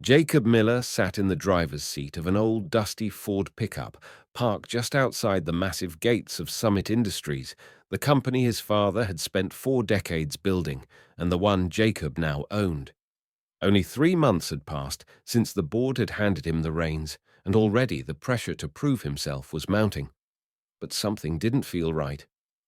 Jacob Miller sat in the driver's seat of an old dusty Ford pickup parked just outside the massive gates of Summit Industries, the company his father had spent 4 decades building and the one Jacob now owned. Only 3 months had passed since the board had handed him the reins, and already the pressure to prove himself was mounting. But something didn't feel right.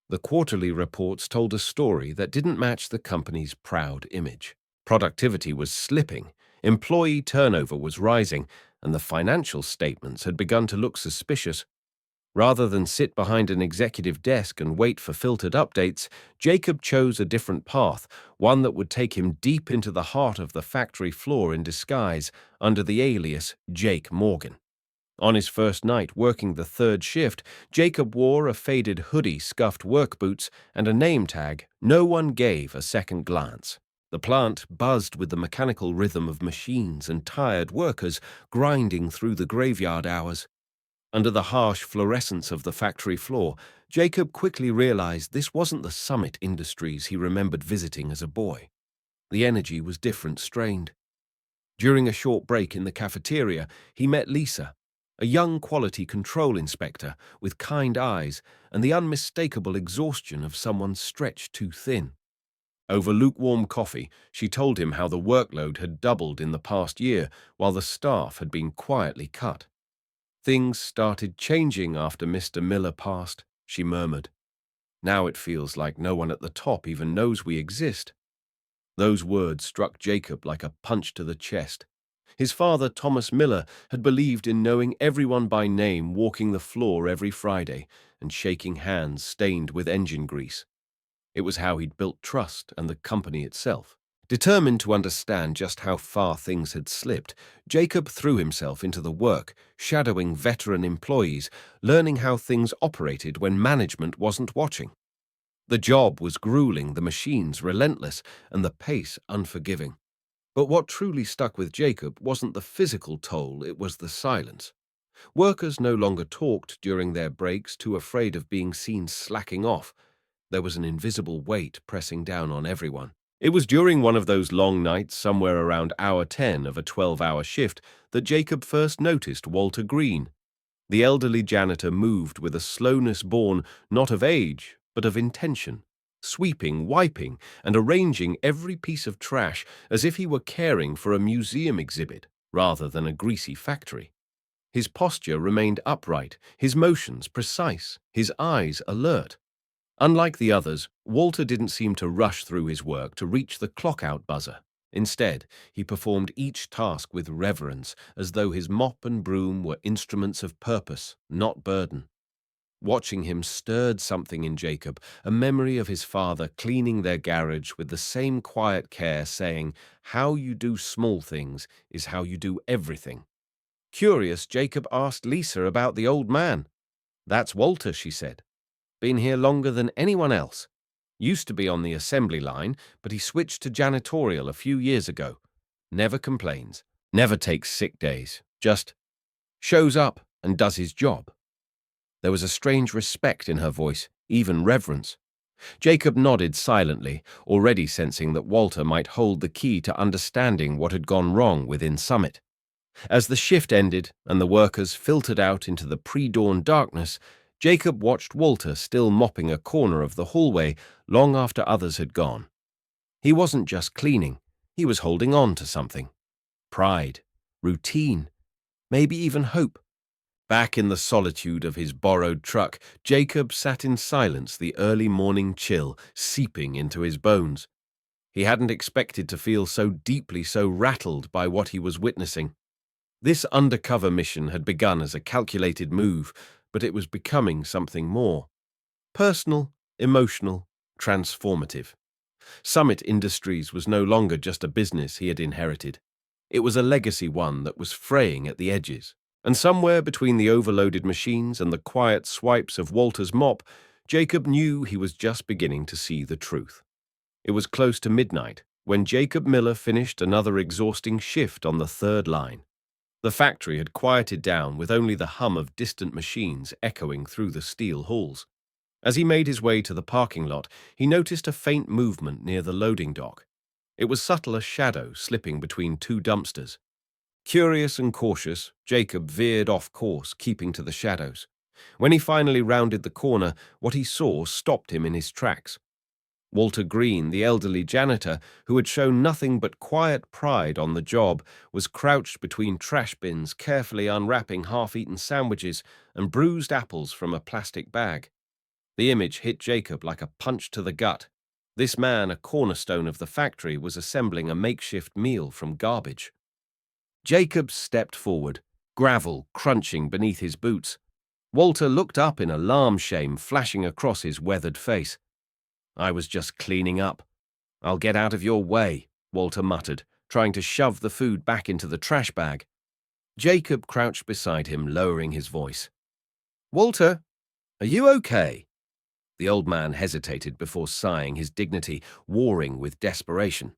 The quarterly reports told a story that didn't match the company's proud image. Productivity was slipping, employee turnover was rising, and the financial statements had begun to look suspicious. Rather than sit behind an executive desk and wait for filtered updates, Jacob chose a different path, one that would take him deep into the heart of the factory floor in disguise under the alias Jake Morgan. On his first night working the third shift, Jacob wore a faded hoodie, scuffed work boots, and a name tag no one gave a second glance. The plant buzzed with the mechanical rhythm of machines and tired workers grinding through the graveyard hours. Under the harsh fluorescence of the factory floor, Jacob quickly realized this wasn't the Summit Industries he remembered visiting as a boy. The energy was different, strained. During a short break in the cafeteria, he met Lisa, a young quality control inspector with kind eyes and the unmistakable exhaustion of someone stretched too thin. Over lukewarm coffee, she told him how the workload had doubled in the past year while the staff had been quietly cut. "Things started changing after Mr. Miller passed," she murmured. "Now it feels like no one at the top even knows we exist." Those words struck Jacob like a punch to the chest. His father, Thomas Miller, had believed in knowing everyone by name, walking the floor every Friday and shaking hands stained with engine grease. It was how he'd built trust and the company itself. Determined to understand just how far things had slipped, Jacob threw himself into the work, shadowing veteran employees, learning how things operated when management wasn't watching. The job was grueling, the machines relentless, and the pace unforgiving. But what truly stuck with Jacob wasn't the physical toll, it was the silence. Workers no longer talked during their breaks, too afraid of being seen slacking off. There was an invisible weight pressing down on everyone. It was during one of those long nights, somewhere around hour 10 of a 12-hour shift, that Jacob first noticed Walter Green. The elderly janitor moved with a slowness born not of age, but of intention, sweeping, wiping, and arranging every piece of trash as if he were caring for a museum exhibit rather than a greasy factory. His posture remained upright, his motions precise, his eyes alert. Unlike the others, Walter didn't seem to rush through his work to reach the clock-out buzzer. Instead, he performed each task with reverence, as though his mop and broom were instruments of purpose, not burden. Watching him stirred something in Jacob, a memory of his father cleaning their garage with the same quiet care, saying, "How you do small things is how you do everything." Curious, Jacob asked Lisa about the old man. "That's Walter," she said. "Been here longer than anyone else. Used to be on the assembly line, but he switched to janitorial a few years ago. Never complains, never takes sick days, just shows up and does his job." There was a strange respect in her voice, even reverence. Jacob nodded silently, already sensing that Walter might hold the key to understanding what had gone wrong within Summit. As the shift ended and the workers filtered out into the pre-dawn darkness, Jacob watched Walter still mopping a corner of the hallway long after others had gone. He wasn't just cleaning, he was holding on to something. Pride, routine, maybe even hope. Back in the solitude of his borrowed truck, Jacob sat in silence, the early morning chill seeping into his bones. He hadn't expected to feel so deeply, so rattled by what he was witnessing. This undercover mission had begun as a calculated move, but it was becoming something more. Personal, emotional, transformative. Summit Industries was no longer just a business he had inherited. It was a legacy one that was fraying at the edges. And somewhere between the overloaded machines and the quiet swipes of Walter's mop, Jacob knew he was just beginning to see the truth. It was close to midnight when Jacob Miller finished another exhausting shift on the third line. The factory had quieted down with only the hum of distant machines echoing through the steel halls. As he made his way to the parking lot, he noticed a faint movement near the loading dock. It was subtle as shadow slipping between two dumpsters. Curious and cautious, Jacob veered off course, keeping to the shadows. When he finally rounded the corner, what he saw stopped him in his tracks. Walter Green, the elderly janitor, who had shown nothing but quiet pride on the job, was crouched between trash bins, carefully unwrapping half-eaten sandwiches and bruised apples from a plastic bag. The image hit Jacob like a punch to the gut. This man, a cornerstone of the factory, was assembling a makeshift meal from garbage. Jacob stepped forward, gravel crunching beneath his boots. Walter looked up in alarm, shame flashing across his weathered face. "I was just cleaning up. I'll get out of your way," Walter muttered, trying to shove the food back into the trash bag. Jacob crouched beside him, lowering his voice. "Walter, are you okay?" The old man hesitated before sighing, his dignity warring with desperation.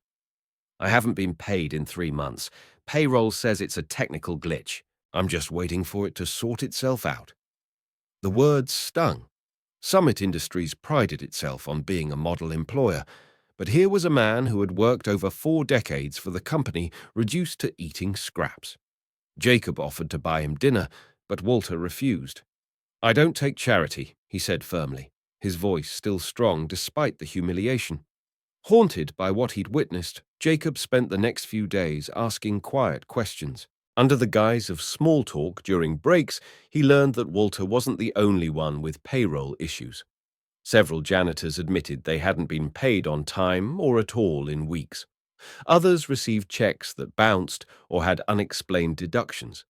"I haven't been paid in 3 months. Payroll says it's a technical glitch. I'm just waiting for it to sort itself out." The words stung. Summit Industries prided itself on being a model employer, but here was a man who had worked over 4 decades for the company reduced to eating scraps. Jacob offered to buy him dinner, but Walter refused. "I don't take charity," he said firmly, his voice still strong despite the humiliation. Haunted by what he'd witnessed, Jacob spent the next few days asking quiet questions. Under the guise of small talk during breaks, he learned that Walter wasn't the only one with payroll issues. Several janitors admitted they hadn't been paid on time or at all in weeks. Others received checks that bounced or had unexplained deductions.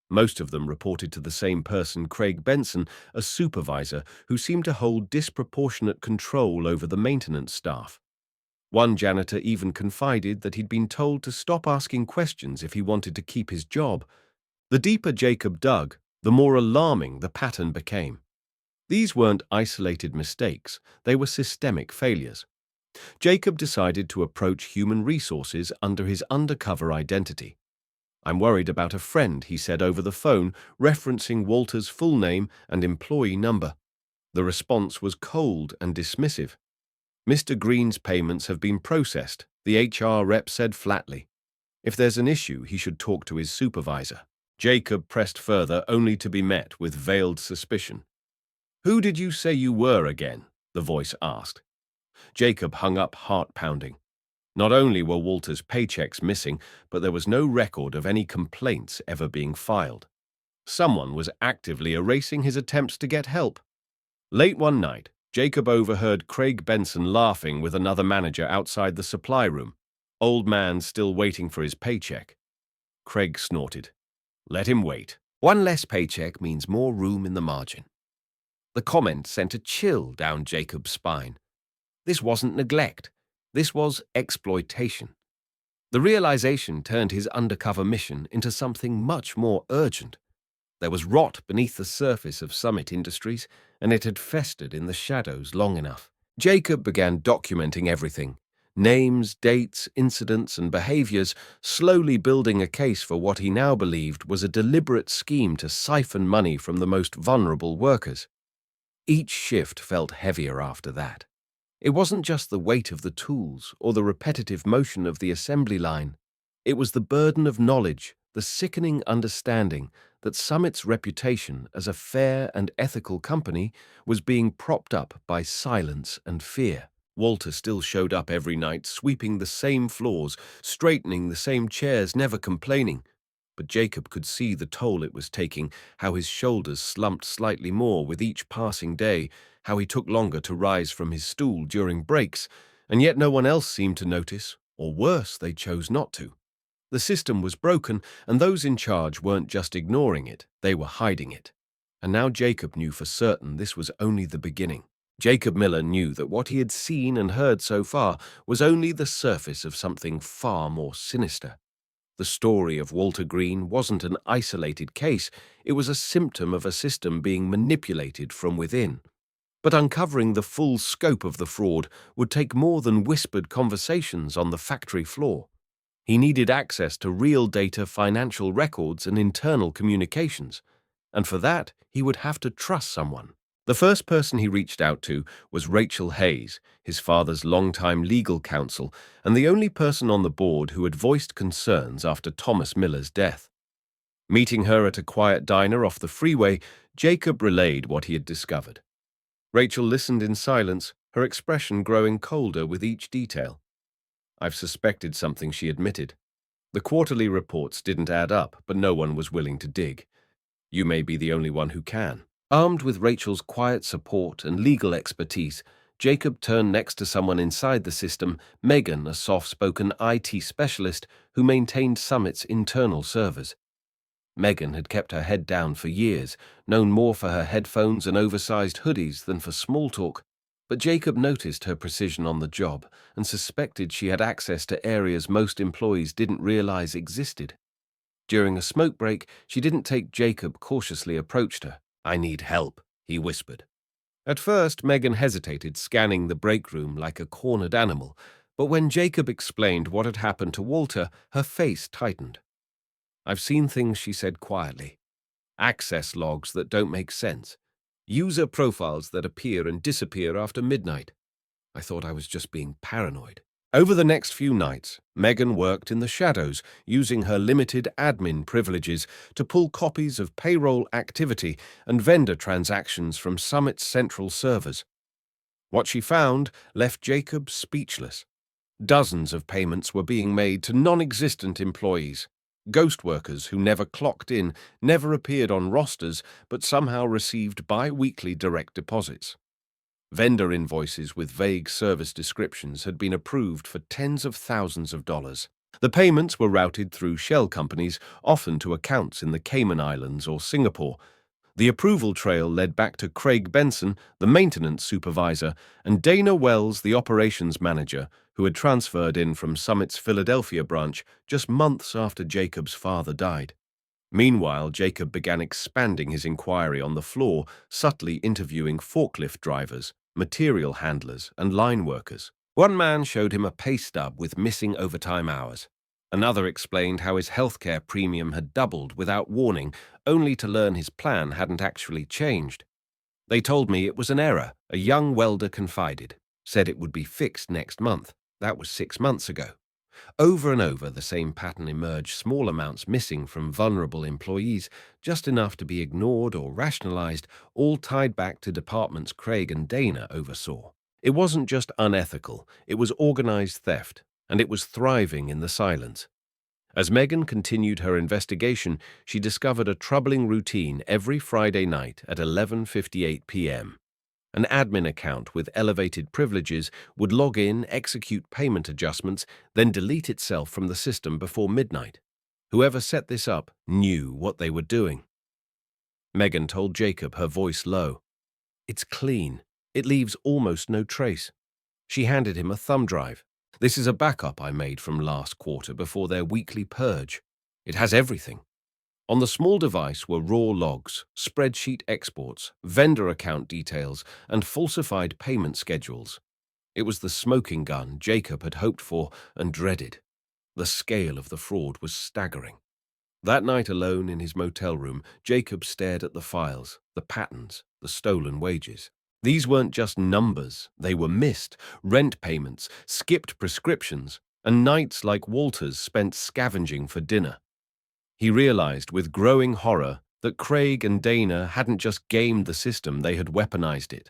Most of them reported to the same person, Craig Benson, a supervisor who seemed to hold disproportionate control over the maintenance staff. One janitor even confided that he'd been told to stop asking questions if he wanted to keep his job. The deeper Jacob dug, the more alarming the pattern became. These weren't isolated mistakes, they were systemic failures. Jacob decided to approach human resources under his undercover identity. "I'm worried about a friend," he said over the phone, referencing Walter's full name and employee number. The response was cold and dismissive. "Mr. Green's payments have been processed," the HR rep said flatly. "If there's an issue, he should talk to his supervisor." Jacob pressed further, only to be met with veiled suspicion. "Who did you say you were again?" the voice asked. Jacob hung up, heart pounding. Not only were Walter's paychecks missing, but there was no record of any complaints ever being filed. Someone was actively erasing his attempts to get help. Late one night, Jacob overheard Craig Benson laughing with another manager outside the supply room. Old man still waiting for his paycheck. Craig snorted. "Let him wait. One less paycheck means more room in the margin." The comment sent a chill down Jacob's spine. This wasn't neglect. This was exploitation. The realization turned his undercover mission into something much more urgent. There was rot beneath the surface of Summit Industries, and it had festered in the shadows long enough. Jacob began documenting everything. Names, dates, incidents, and behaviors, slowly building a case for what he now believed was a deliberate scheme to siphon money from the most vulnerable workers. Each shift felt heavier after that. It wasn't just the weight of the tools or the repetitive motion of the assembly line. It was the burden of knowledge, the sickening understanding that Summit's reputation as a fair and ethical company was being propped up by silence and fear. Walter still showed up every night, sweeping the same floors, straightening the same chairs, never complaining. But Jacob could see the toll it was taking, how his shoulders slumped slightly more with each passing day, how he took longer to rise from his stool during breaks, and yet no one else seemed to notice, or worse, they chose not to. The system was broken, and those in charge weren't just ignoring it, they were hiding it. And now Jacob knew for certain this was only the beginning. Jacob Miller knew that what he had seen and heard so far was only the surface of something far more sinister. The story of Walter Green wasn't an isolated case, it was a symptom of a system being manipulated from within. But uncovering the full scope of the fraud would take more than whispered conversations on the factory floor. He needed access to real data, financial records, and internal communications. And for that, he would have to trust someone. The first person he reached out to was Rachel Hayes, his father's longtime legal counsel, and the only person on the board who had voiced concerns after Thomas Miller's death. Meeting her at a quiet diner off the freeway, Jacob relayed what he had discovered. Rachel listened in silence, her expression growing colder with each detail. "I've suspected something," she admitted. "The quarterly reports didn't add up, but no one was willing to dig. You may be the only one who can." Armed with Rachel's quiet support and legal expertise, Jacob turned next to someone inside the system, Megan, a soft-spoken IT specialist who maintained Summit's internal servers. Megan had kept her head down for years, known more for her headphones and oversized hoodies than for small talk, but Jacob noticed her precision on the job and suspected she had access to areas most employees didn't realize existed. During a smoke break, she didn't take Jacob cautiously approached her. "I need help," he whispered. At first, Megan hesitated, scanning the break room like a cornered animal, but when Jacob explained what had happened to Walter, her face tightened. "I've seen things," she said quietly. "Access logs that don't make sense. User profiles that appear and disappear after midnight. I thought I was just being paranoid." Over the next few nights, Megan worked in the shadows, using her limited admin privileges to pull copies of payroll activity and vendor transactions from Summit's central servers. What she found left Jacob speechless. Dozens of payments were being made to non-existent employees, ghost workers who never clocked in, never appeared on rosters, but somehow received bi-weekly direct deposits. Vendor invoices with vague service descriptions had been approved for tens of thousands of dollars. The payments were routed through shell companies, often to accounts in the Cayman Islands or Singapore. The approval trail led back to Craig Benson, the maintenance supervisor, and Dana Wells, the operations manager, who had transferred in from Summit's Philadelphia branch just months after Jacob's father died. Meanwhile, Jacob began expanding his inquiry on the floor, subtly interviewing forklift drivers, material handlers, and line workers. One man showed him a pay stub with missing overtime hours. Another explained how his healthcare premium had doubled without warning, only to learn his plan hadn't actually changed. "They told me it was an error," a young welder confided. "Said it would be fixed next month. That was 6 months ago." Over and over, the same pattern emerged, small amounts missing from vulnerable employees, just enough to be ignored or rationalized, all tied back to departments Craig and Dana oversaw. It wasn't just unethical, it was organized theft, and it was thriving in the silence. As Megan continued her investigation, she discovered a troubling routine every Friday night at 11:58 p.m. An admin account with elevated privileges would log in, execute payment adjustments, then delete itself from the system before midnight. Whoever set this up knew what they were doing. Megan told Jacob, her voice low. "It's clean. It leaves almost no trace." She handed him a thumb drive. "This is a backup I made from last quarter before their weekly purge. It has everything." On the small device were raw logs, spreadsheet exports, vendor account details, and falsified payment schedules. It was the smoking gun Jacob had hoped for and dreaded. The scale of the fraud was staggering. That night alone in his motel room, Jacob stared at the files, the patterns, the stolen wages. These weren't just numbers, they were missed, rent payments, skipped prescriptions, and nights like Walter's spent scavenging for dinner. He realized with growing horror that Craig and Dana hadn't just gamed the system, they had weaponized it.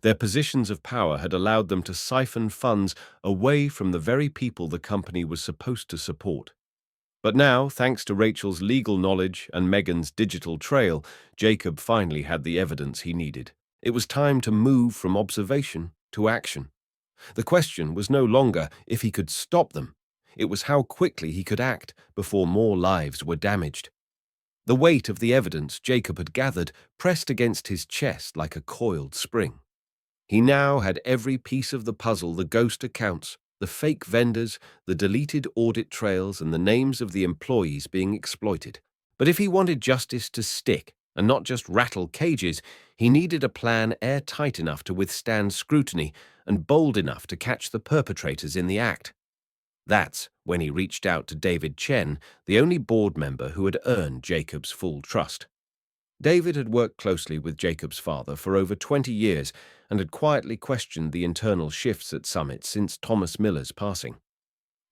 Their positions of power had allowed them to siphon funds away from the very people the company was supposed to support. But now, thanks to Rachel's legal knowledge and Megan's digital trail, Jacob finally had the evidence he needed. It was time to move from observation to action. The question was no longer if he could stop them. It was how quickly he could act before more lives were damaged. The weight of the evidence Jacob had gathered pressed against his chest like a coiled spring. He now had every piece of the puzzle: the ghost accounts, the fake vendors, the deleted audit trails, and the names of the employees being exploited. But if he wanted justice to stick and not just rattle cages, he needed a plan airtight enough to withstand scrutiny and bold enough to catch the perpetrators in the act. That's when he reached out to David Chen, the only board member who had earned Jacob's full trust. David had worked closely with Jacob's father for over 20 years and had quietly questioned the internal shifts at Summit since Thomas Miller's passing.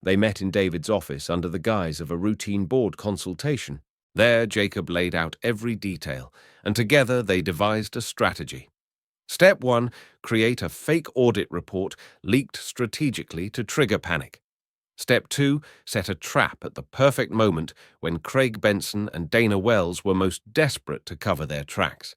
They met in David's office under the guise of a routine board consultation. There, Jacob laid out every detail, and together they devised a strategy. Step 1, create a fake audit report leaked strategically to trigger panic. Step 2, set a trap at the perfect moment when Craig Benson and Dana Wells were most desperate to cover their tracks.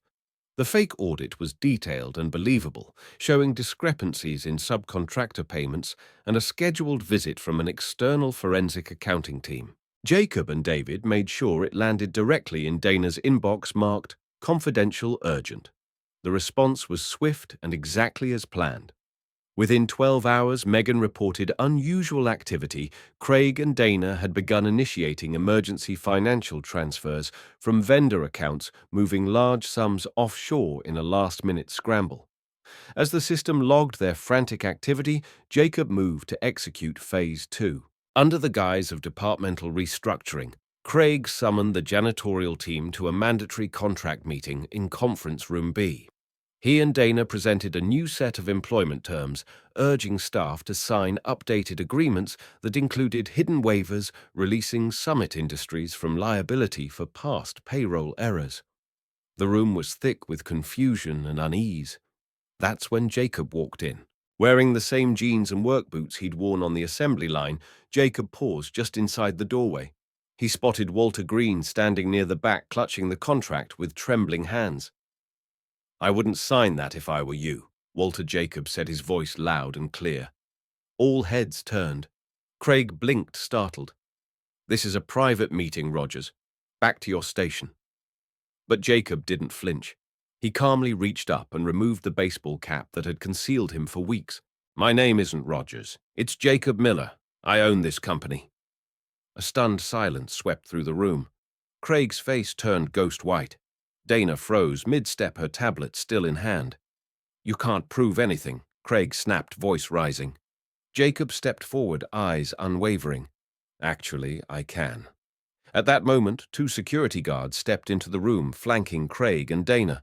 The fake audit was detailed and believable, showing discrepancies in subcontractor payments and a scheduled visit from an external forensic accounting team. Jacob and David made sure it landed directly in Dana's inbox marked Confidential Urgent. The response was swift and exactly as planned. Within 12 hours, Megan reported unusual activity. Craig and Dana had begun initiating emergency financial transfers from vendor accounts, moving large sums offshore in a last-minute scramble. As the system logged their frantic activity, Jacob moved to execute Phase 2. Under the guise of departmental restructuring, Craig summoned the janitorial team to a mandatory contract meeting in Conference Room B. He and Dana presented a new set of employment terms, urging staff to sign updated agreements that included hidden waivers releasing Summit Industries from liability for past payroll errors. The room was thick with confusion and unease. That's when Jacob walked in. Wearing the same jeans and work boots he'd worn on the assembly line, Jacob paused just inside the doorway. He spotted Walter Green standing near the back, clutching the contract with trembling hands. "I wouldn't sign that if I were you," Walter Jacob said, his voice loud and clear. All heads turned. Craig blinked, startled. "This is a private meeting, Rogers. Back to your station." But Jacob didn't flinch. He calmly reached up and removed the baseball cap that had concealed him for weeks. "My name isn't Rogers. It's Jacob Miller. I own this company." A stunned silence swept through the room. Craig's face turned ghost white. Dana froze mid-step, her tablet still in hand. "You can't prove anything," Craig snapped, voice rising. Jacob stepped forward, eyes unwavering. "Actually, I can." At that moment, 2 security guards stepped into the room, flanking Craig and Dana.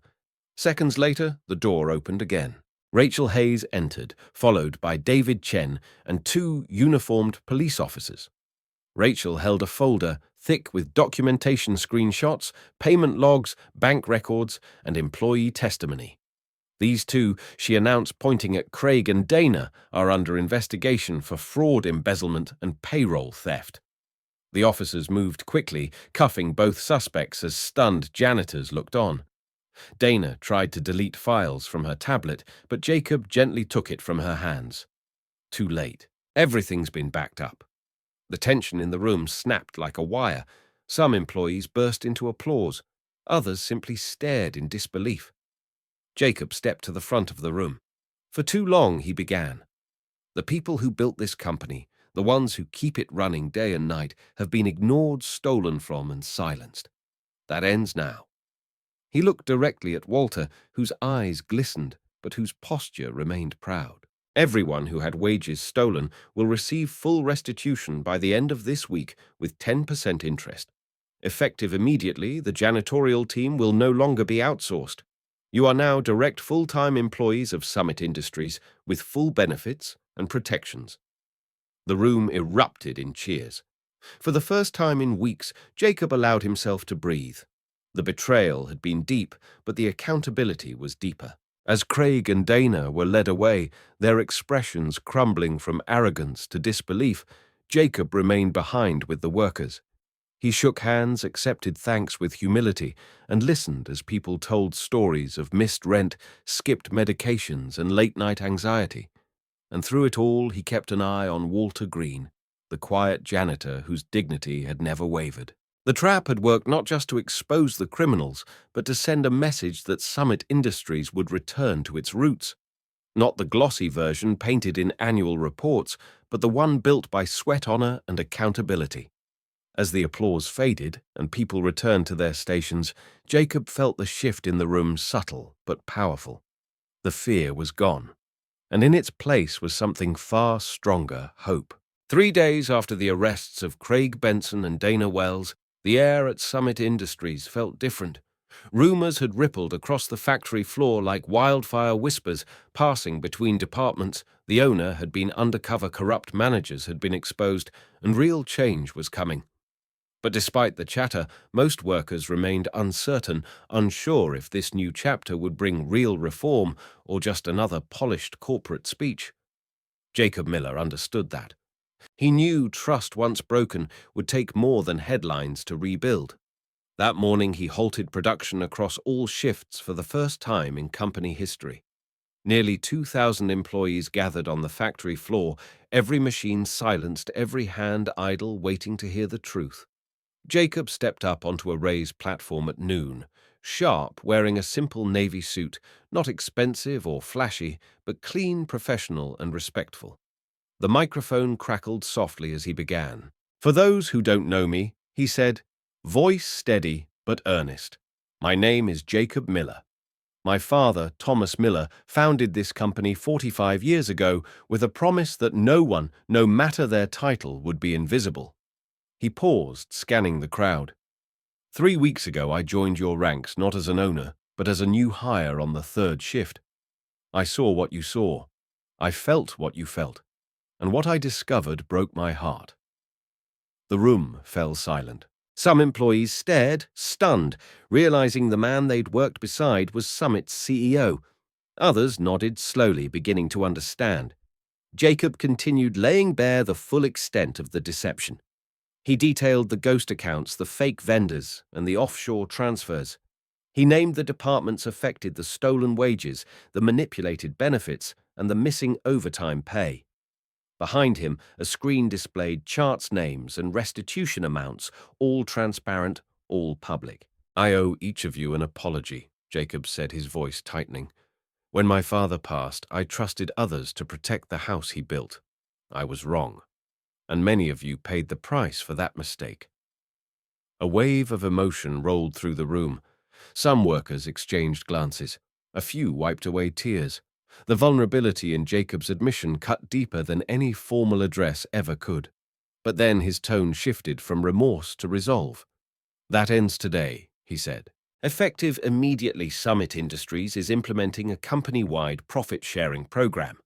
Seconds later, the door opened again. Rachel Hayes entered, followed by David Chen and 2 uniformed police officers. Rachel held a folder thick with documentation screenshots, payment logs, bank records, and employee testimony. "These 2, she announced, pointing at Craig and Dana, are under investigation for fraud, embezzlement, and payroll theft." The officers moved quickly, cuffing both suspects as stunned janitors looked on. Dana tried to delete files from her tablet, but Jacob gently took it from her hands. Too late. Everything's been backed up. The tension in the room snapped like a wire. Some employees burst into applause. Others simply stared in disbelief. Jacob stepped to the front of the room. "For too long," he began. "The people who built this company, the ones who keep it running day and night, have been ignored, stolen from, and silenced. That ends now." He looked directly at Walter, whose eyes glistened, but whose posture remained proud. "Everyone who had wages stolen will receive full restitution by the end of this week with 10% interest. Effective immediately, the janitorial team will no longer be outsourced. You are now direct full-time employees of Summit Industries with full benefits and protections." The room erupted in cheers. For the first time in weeks, Jacob allowed himself to breathe. The betrayal had been deep, but the accountability was deeper. As Craig and Dana were led away, their expressions crumbling from arrogance to disbelief, Jacob remained behind with the workers. He shook hands, accepted thanks with humility, and listened as people told stories of missed rent, skipped medications, and late-night anxiety. And through it all, he kept an eye on Walter Green, the quiet janitor whose dignity had never wavered. The trap had worked not just to expose the criminals, but to send a message that Summit Industries would return to its roots. Not the glossy version painted in annual reports, but the one built by sweat, honor, and accountability. As the applause faded and people returned to their stations, Jacob felt the shift in the room, subtle but powerful. The fear was gone, and in its place was something far stronger: hope. 3 days after the arrests of Craig Benson and Dana Wells, the air at Summit Industries felt different. Rumors had rippled across the factory floor like wildfire whispers, passing between departments. The owner had been undercover, corrupt managers had been exposed, and real change was coming. But despite the chatter, most workers remained uncertain, unsure if this new chapter would bring real reform or just another polished corporate speech. Jacob Miller understood that. He knew trust once broken would take more than headlines to rebuild. That morning he halted production across all shifts for the first time in company history. Nearly 2,000 employees gathered on the factory floor, every machine silenced, every hand idle, waiting to hear the truth. Jacob stepped up onto a raised platform at noon, sharp, wearing a simple navy suit, not expensive or flashy, but clean, professional, and respectful. The microphone crackled softly as he began. "For those who don't know me," he said, voice steady but earnest, "my name is Jacob Miller. My father, Thomas Miller, founded this company 45 years ago with a promise that no one, no matter their title, would be invisible." He paused, scanning the crowd. "3 weeks ago I joined your ranks not as an owner, but as a new hire on the third shift. I saw what you saw. I felt what you felt. And what I discovered broke my heart." The room fell silent. Some employees stared, stunned, realizing the man they'd worked beside was Summit's CEO. Others nodded slowly, beginning to understand. Jacob continued laying bare the full extent of the deception. He detailed the ghost accounts, the fake vendors, and the offshore transfers. He named the departments affected, the stolen wages, the manipulated benefits, and the missing overtime pay. Behind him, a screen displayed charts, names, and restitution amounts, all transparent, all public. "I owe each of you an apology," Jacob said, his voice tightening. "When my father passed, I trusted others to protect the house he built. I was wrong, and many of you paid the price for that mistake." A wave of emotion rolled through the room. Some workers exchanged glances. A few wiped away tears. The vulnerability in Jacob's admission cut deeper than any formal address ever could. But then his tone shifted from remorse to resolve. "That ends today," he said. "Effective immediately, Summit Industries is implementing a company-wide profit-sharing program.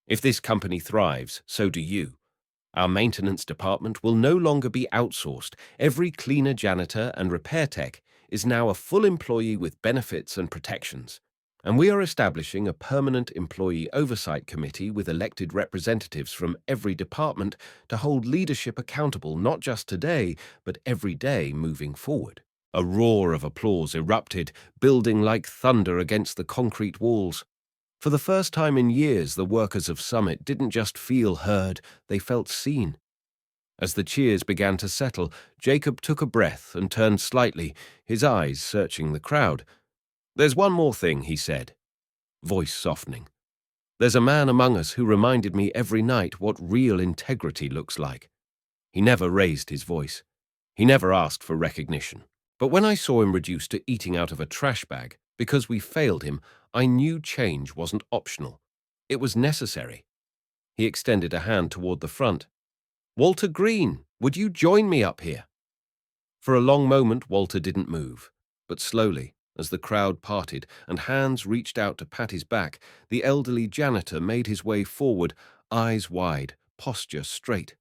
If this company thrives, so do you. Our maintenance department will no longer be outsourced. Every cleaner, janitor, and repair tech is now a full employee with benefits and protections. And we are establishing a permanent employee oversight committee with elected representatives from every department to hold leadership accountable not just today, but every day moving forward." A roar of applause erupted, building like thunder against the concrete walls. For the first time in years, the workers of Summit didn't just feel heard, they felt seen. As the cheers began to settle, Jacob took a breath and turned slightly, his eyes searching the crowd. "There's one more thing," he said, voice softening. "There's a man among us who reminded me every night what real integrity looks like. He never raised his voice. He never asked for recognition. But when I saw him reduced to eating out of a trash bag because we failed him, I knew change wasn't optional. It was necessary." He extended a hand toward the front. "Walter Green, would you join me up here?" For a long moment, Walter didn't move, but slowly, as the crowd parted and hands reached out to pat his back, the elderly janitor made his way forward, eyes wide, posture straight.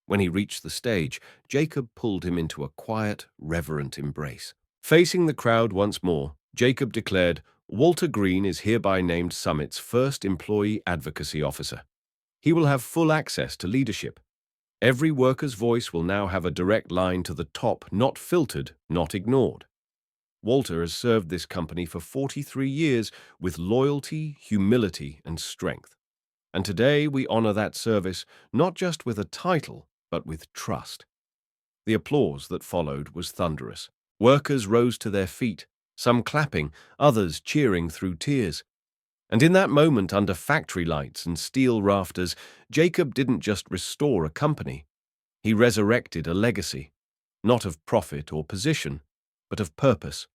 When he reached the stage, Jacob pulled him into a quiet, reverent embrace. Facing the crowd once more, Jacob declared, "Walter Green is hereby named Summit's first employee advocacy officer. He will have full access to leadership. Every worker's voice will now have a direct line to the top, not filtered, not ignored. Walter has served this company for 43 years with loyalty, humility, and strength. And today we honor that service not just with a title, but with trust." The applause that followed was thunderous. Workers rose to their feet, some clapping, others cheering through tears. And in that moment, under factory lights and steel rafters, Jacob didn't just restore a company. He resurrected a legacy, not of profit or position, but of purpose.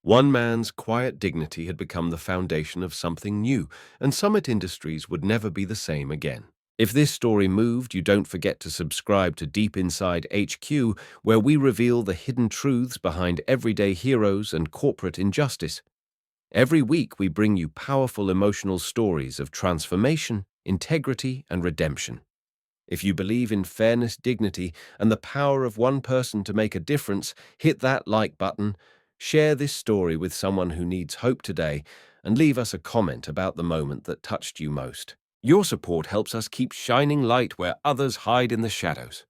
One man's quiet dignity had become the foundation of something new, and Summit Industries would never be the same again. If this story moved you, don't forget to subscribe to Deep Inside HQ, where we reveal the hidden truths behind everyday heroes and corporate injustice. Every week we bring you powerful emotional stories of transformation, integrity, and redemption. If you believe in fairness, dignity, and the power of one person to make a difference, hit that like button, share this story with someone who needs hope today, and leave us a comment about the moment that touched you most. Your support helps us keep shining light where others hide in the shadows.